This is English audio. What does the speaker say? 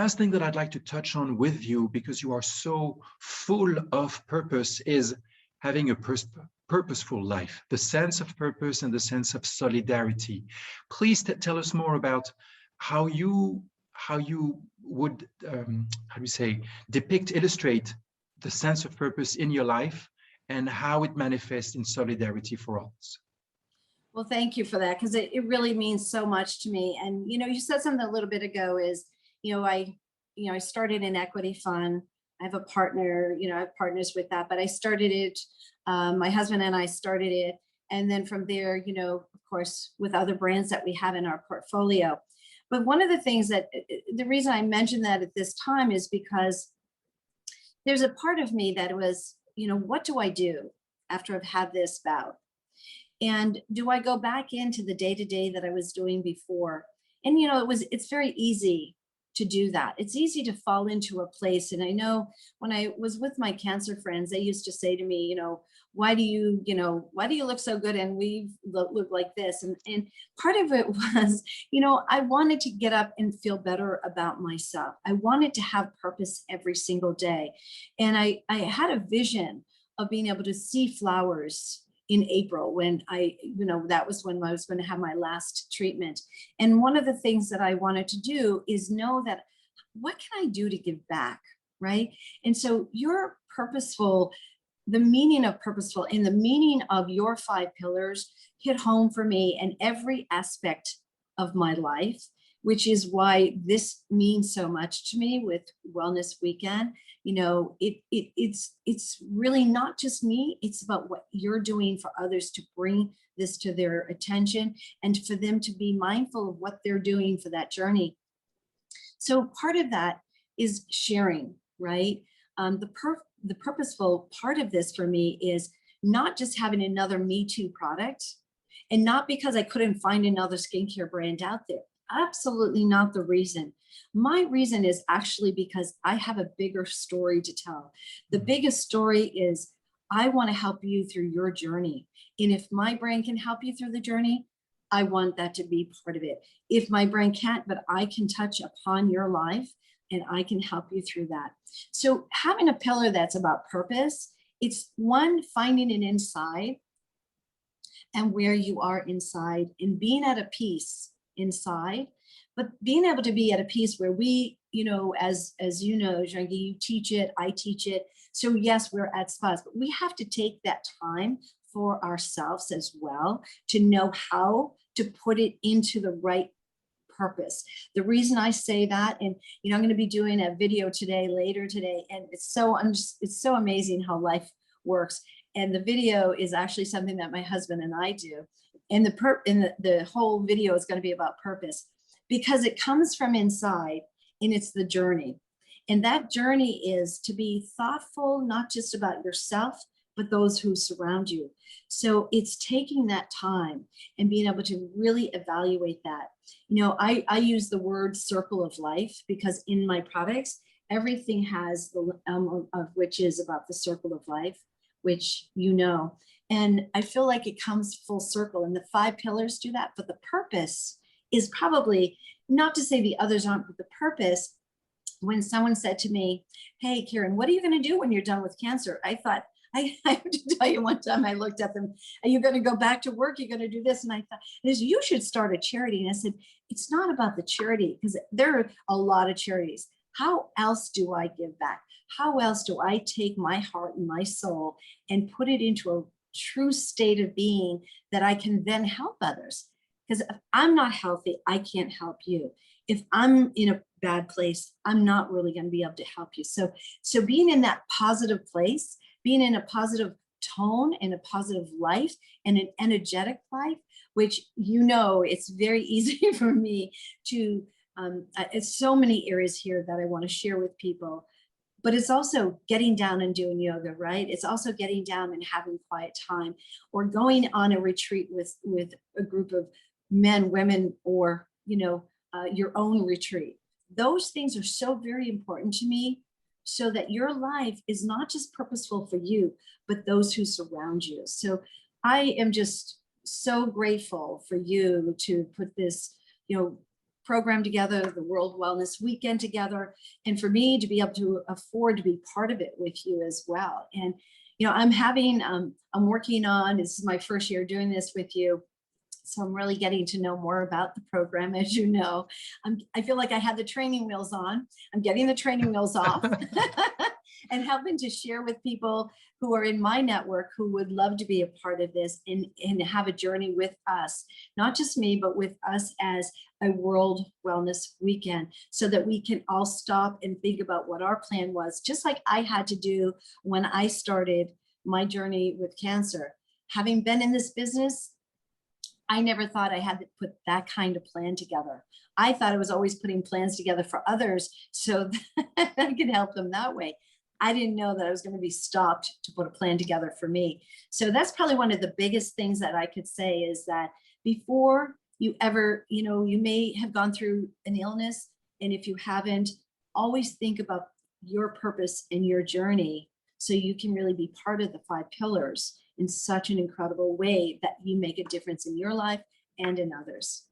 last thing that I'd like to touch on with you, because you are so full of purpose, is having a purposeful life, the sense of purpose and the sense of solidarity. Please tell us more about how you would, how do you say, illustrate the sense of purpose in your life and how it manifests in solidarity for others. Well, thank you for that, because it really means so much to me. And, you said something a little bit ago is, I started an equity fund. I have a partner, I have partners with that, but I started it, my husband and I started it. And then from there, of course, with other brands that we have in our portfolio. But one of the things that, the reason I mentioned that at this time is because there's a part of me that was, what do I do after I've had this bout? And do I go back into the day-to-day that I was doing before? And, it's very easy to do that. It's easy to fall into a place. And I know when I was with my cancer friends, they used to say to me, why do you look so good and we look like this? And part of it was, I wanted to get up and feel better about myself. I wanted to have purpose every single day. And I had a vision of being able to see flowers in April when that was when I was going to have my last treatment. And one of the things that I wanted to do is know that what can I do to give back, right? And so your purposeful, the meaning of purposeful and the meaning of your 5 pillars hit home for me in every aspect of my life, which is why this means so much to me with Wellness Weekend. It's really not just me, it's about what you're doing for others to bring this to their attention and for them to be mindful of what they're doing for that journey. So part of that is sharing, right? The purposeful part of this for me is not just having another Me Too product, and not because I couldn't find another skincare brand out there. Absolutely not the reason. My reason is actually because I have a bigger story to tell. The biggest story is I want to help you through your journey. And if my brand can help you through the journey, I want that to be part of it. If my brand can't, but I can touch upon your life and I can help you through that. So having a pillar that's about purpose, it's one, finding it inside and where you are inside and being at a peace inside, but being able to be at a peace where we, as you know, Jean-Guy, you teach it, I teach it. So yes, we're at spas, but we have to take that time for ourselves as well to know how to put it into the right purpose. The reason I say that, and I'm going to be doing a video later today, and it's so amazing how life works. And the video is actually something that my husband and I do. And the whole video is going to be about purpose because it comes from inside and it's the journey. And that journey is to be thoughtful, not just about yourself, but those who surround you. So it's taking that time and being able to really evaluate that. I use the word circle of life because in my products, everything has the of which is about the circle of life, which and I feel like it comes full circle and the 5 pillars do that, but the purpose is probably not to say the others aren't, but the purpose, when someone said to me, hey, Karen, what are you going to do when you're done with cancer? I thought, I have to tell you, one time I looked at them, are you going to go back to work? You're going to do this? And I thought, you should start a charity. And I said, it's not about the charity because there are a lot of charities. How else do I give back? How else do I take my heart and my soul and put it into a true state of being that I can then help others? Because if I'm not healthy, I can't help you. If I'm in a bad place, I'm not really going to be able to help you. So being in that positive place, being in a positive tone and a positive life and an energetic life, which it's very easy for me to, it's so many areas here that I want to share with people. But it's also getting down and doing yoga, right? It's also getting down and having quiet time or going on a retreat with a group of men, women, or, your own retreat. Those things are so very important to me so that your life is not just purposeful for you, but those who surround you. So I am just so grateful for you to put this, program together, the World Wellness Weekend together, and for me to be able to afford to be part of it with you as well. And, you know, I'm working on, this is my first year doing this with you. So I'm really getting to know more about the program. As you know, I feel like I had the training wheels on. I'm getting the training wheels off and helping to share with people who are in my network who would love to be a part of this and have a journey with us, not just me, but with us as a World Wellness Weekend, so that we can all stop and think about what our plan was, just like I had to do when I started my journey with cancer. Having been in this business, I never thought I had to put that kind of plan together. I thought I was always putting plans together for others so that I could help them that way. I didn't know that I was going to be stopped to put a plan together for me. So that's probably one of the biggest things that I could say is that before you ever, you know, you may have gone through an illness. And if you haven't, always think about your purpose and your journey so you can really be part of the 5 pillars in such an incredible way that you make a difference in your life and in others.